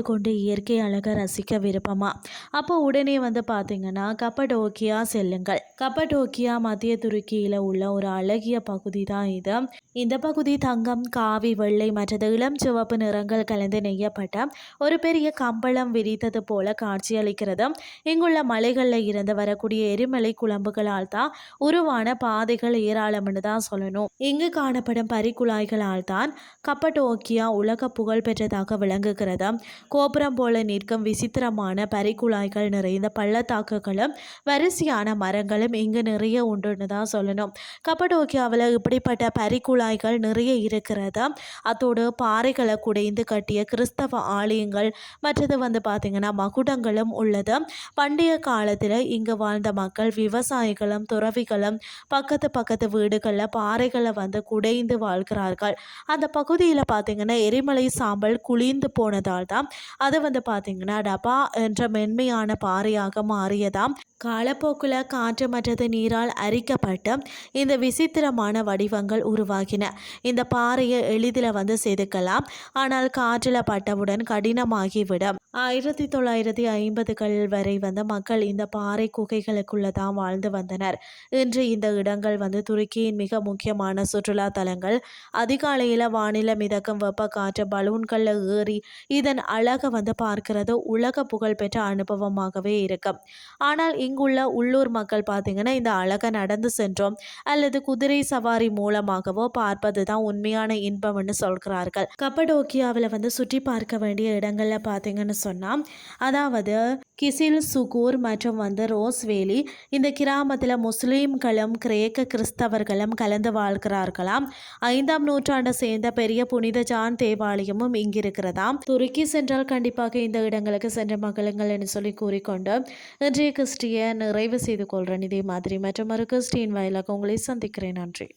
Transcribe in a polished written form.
கொண்டு இயற்கை அழகை ரசிக்க விருப்பமா? அப்போ உடனே வந்து பார்த்தீங்கன்னா கப்படோக்கியா செல்லுங்கள். கப்படோக்கியா மத்திய துருக்கியில் உள்ள ஒரு அழகிய பகுதி தான் இது. இந்த பகுதி தங்கம், காவி, வெள்ளை மற்றது இளம் சிவப்பு நிறங்கள் கலந்து நெய்யப்பட்ட ஒரு பெரிய கம்பளம் விரித்தது போல காட்சியளிக்கிறது. இங்குள்ள மலைகளில் இருந்து வரக்கூடிய எரிமலை குழம்புகளால் தான் உருவான பாதைகள் ஏராளம்னு தான் சொல்லணும். இங்கு காணப்படும் பரிக்குழாய்களால் தான் கப்படோக்கியா உலக புகழ் பெற்றதாக விளங்குகிறது. கோபுரம் போல நிற்கும் விசித்திரமான பரிக்குழாய்கள் நிறைந்த பள்ளத்தாக்குகளும் வரிசையான மரங்களும் இங்கு நிறைய உண்டுன்னு தான் சொல்லணும். கப்படோக்கியாவில் இப்படிப்பட்ட பரிக்குழாய்கள் நிறைய இருக்கிறது. அதோடு பாறைகளை குடைந்து கட்டிய கிறிஸ்தவ ஆலயங்கள் மற்றது வந்து பார்த்திங்கன்னா மகுடங்களும் உள்ளது. பண்டைய காலத்தில் இங்கு வாழ்ந்த மக்கள் விவசாயிகளும் துறவிகளும் பக்கத்து வீடுகளில் பாறைகளை வந்து குடைந்து வாழ்கிறார்கள். அந்த பகுதியில் பார்த்திங்கன்னா எரிமலை சாம்பல் குளிர்ந்து போனதால் தான் அது வந்து பார்த்திங்கன்னா டபா என்ற மென்மையான பாறையாக மாறியதாம். காலப்போக்கில் காற்று மற்றது நீரால் அரிக்கப்பட்டு இந்த விசித்திரமான வடிவங்கள் உருவாகின. இந்த பாறையை எளிதில் வந்து செதுக்கலாம், ஆனால் காற்றில் பட்டவுடன் கடினமாகிவிடும். 1950கள் வரை வந்து மக்கள் இந்த பாறை குகைகளுக்குள்ள தான் வாழ்ந்து வந்தனர். இன்று இந்த இடங்கள் வந்து துருக்கியின் மிக முக்கியமான சுற்றுலா தலங்கள். அதிகாலையில் வானிலை மிதக்கும் வெப்ப காற்று பலூன்களில் ஏறி இதன் அழகை வந்து பார்க்கிறது உலக புகழ்பெற்ற அனுபவமாகவே இருக்கும். ஆனால் இங்குள்ள உள்ளூர் மக்கள் பார்த்தீங்கன்னா இந்த அழகை நடந்து சென்றோம் அல்லது குதிரை சவாரி மூலமாகவோ பார்ப்பது தான் உண்மையான இன்பம்னு சொல்கிறார்கள். கப்படோக்கியாவில் வந்து சுற்றி பார்க்க வேண்டிய இடங்களில் பார்த்தீங்கன்னு சொன்னால், அதாவது கிசில் சுகூர் மற்றும் வந்து ரோஸ்வேலி. இந்த கிராமத்தில் முஸ்லீம்களும் கிரேக்க கிறிஸ்தவர்களும் கலந்து வாழ்கிறார்களாம். 5ஆம் நூற்றாண்டை சேர்ந்த பெரிய புனித ஜான் தேவாலயமும் இங்கு இருக்கிறதாம். துருக்கி சென்றால் கண்டிப்பாக இந்த இடங்களுக்கு சென்று மகளுங்கள் என்று சொல்லி கூறிக்கொண்டு இன்றைய கிறிஸ்டியை நிறைவு செய்து கொள்கிறேன். இதே மாதிரி மற்றும் ஒரு கிறிஸ்டின் வாயிலாக உங்களை சந்திக்கிறேன். நன்றி.